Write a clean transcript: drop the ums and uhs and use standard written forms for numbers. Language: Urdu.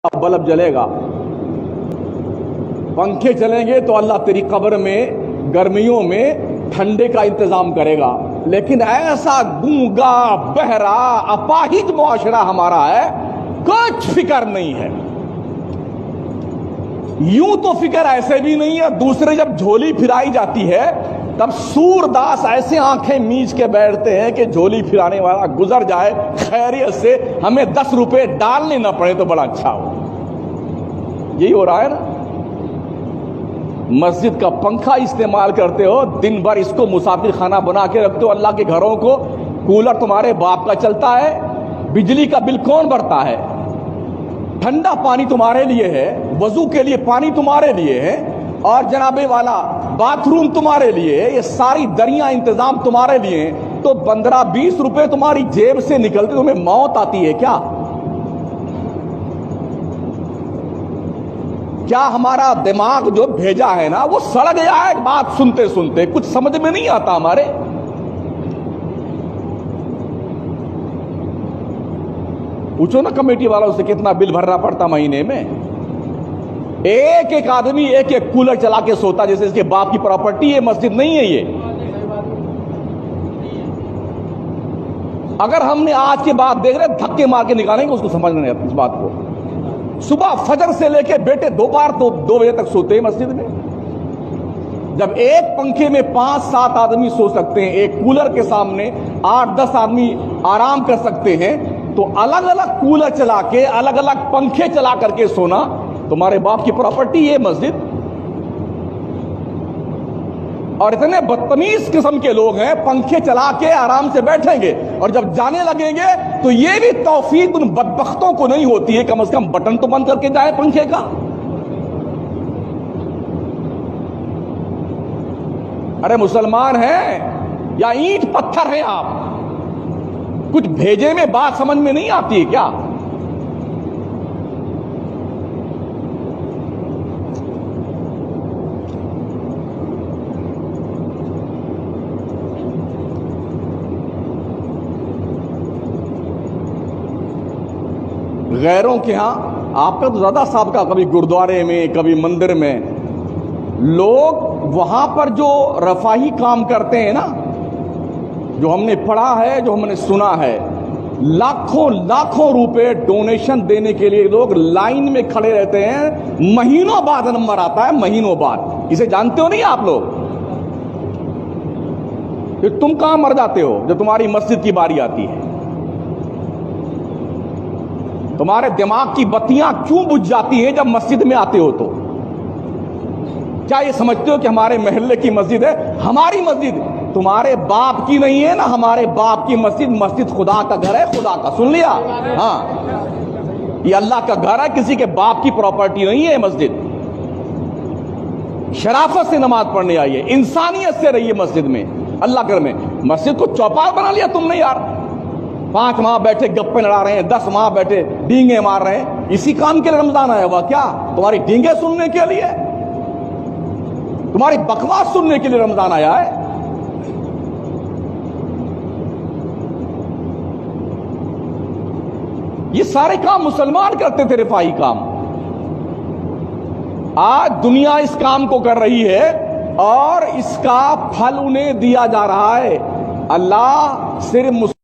بلب جلے گا، پنکھے چلیں گے تو اللہ تیری قبر میں گرمیوں میں ٹھنڈے کا انتظام کرے گا. لیکن ایسا گونگا بہرا اپاہج معاشرہ ہمارا ہے، کچھ فکر نہیں ہے. یوں تو فکر ایسے بھی نہیں ہے، دوسرے جب جھولی پھرائی جاتی ہے تب سور داس ایسے آنکھیں میچ کے بیٹھتے ہیں کہ جھولی پھرانے والا گزر جائے خیریت سے، ہمیں 10 روپے ڈالنے نہ پڑے تو بڑا اچھا ہو. یہی ہو رہا ہے نا. مسجد کا پنکھا استعمال کرتے ہو، دن بھر اس کو مسافر خانہ بنا کے رکھتے ہو. اللہ کے گھروں کو کولر تمہارے باپ کا چلتا ہے، بجلی کا بل کون بھرتا ہے؟ ٹھنڈا پانی تمہارے لیے ہے، وضو کے لیے پانی تمہارے لیے ہے، اور جناب والا باتھ روم تمہارے لیے ہے. یہ ساری دریا انتظام تمہارے لیے ہیں. تو 15-20 روپے تمہاری جیب سے نکلتے تمہیں موت آتی ہے کیا؟ کیا ہمارا دماغ جو بھیجا ہے نا وہ سڑ گیا ہے بات سنتے سنتے؟ کچھ سمجھ میں نہیں آتا ہمارے. پوچھو نا کمیٹی والوں سے کتنا بل بھرنا پڑتا مہینے میں. ایک ایک آدمی ایک ایک کولر چلا کے سوتا جیسے اس کے باپ کی پراپرٹی ہے. مسجد نہیں ہے یہ. اگر ہم نے آج کے بعد دیکھ رہے دھکے مار کے نکالیں گے اس کو سمجھ نہیں آتا اس بات کو. صبح فجر سے لے کے بیٹے دوپہر 2 بجے تک سوتے ہیں مسجد میں. جب ایک پنکھے میں 5-7 آدمی سو سکتے ہیں، ایک کولر کے سامنے 8-10 آدمی آرام کر سکتے ہیں، تو الگ الگ کولر چلا کے الگ الگ پنکھے چلا کر کے سونا تمہارے باپ کی پراپرٹی ہے مسجد. اور اتنے بدتمیز قسم کے لوگ ہیں، پنکھے چلا کے آرام سے بیٹھیں گے اور جب جانے لگیں گے تو یہ بھی توفیق ان بدبختوں کو نہیں ہوتی ہے کم از کم بٹن تو بند کر کے جائے پنکھے کا. ارے مسلمان ہیں یا اینٹ پتھر ہیں آپ؟ کچھ بھیجے میں بات سمجھ میں نہیں آتی ہے کیا؟ غیروں کے ہاں آپ کا تو زیادہ سابقہ، کبھی گردوارے میں کبھی مندر میں. لوگ وہاں پر جو رفاہی کام کرتے ہیں نا، جو ہم نے پڑھا ہے، جو ہم نے سنا ہے، لاکھوں روپے ڈونیشن دینے کے لیے لوگ لائن میں کھڑے رہتے ہیں. مہینوں بعد نمبر آتا ہے، مہینوں بعد. اسے جانتے ہو نہیں آپ لوگ؟ کہ تم کہاں مر جاتے ہو جب تمہاری مسجد کی باری آتی ہے؟ تمہارے دماغ کی بتیاں کیوں بجھ جاتی ہیں جب مسجد میں آتے ہو؟ تو کیا یہ سمجھتے ہو کہ ہمارے محلے کی مسجد ہے؟ ہماری مسجد تمہارے باپ کی نہیں ہے نا. ہمارے باپ کی مسجد، مسجد خدا کا گھر ہے، خدا کا. سن لیا؟ ہاں، یہ اللہ کا گھر ہے، کسی کے باپ کی پراپرٹی نہیں ہے مسجد. شرافت سے نماز پڑھنے آئیے، انسانیت سے رہیے مسجد میں، اللہ گھر میں. مسجد کو چوپال بنا لیا تم نے یار. 5 ماہ بیٹھے گپے لڑا رہے ہیں، 10 ماہ بیٹھے ڈینگے مار رہے ہیں. اسی کام کے لیے رمضان آیا ہوا کیا؟ تمہاری ڈینگے سننے کے لیے؟ تمہاری بکواس سننے کے لیے رمضان آیا ہے؟ یہ سارے کام مسلمان کرتے تھے، رفاہی کام. آج دنیا اس کام کو کر رہی ہے اور اس کا پھل انہیں دیا جا رہا ہے. اللہ صرف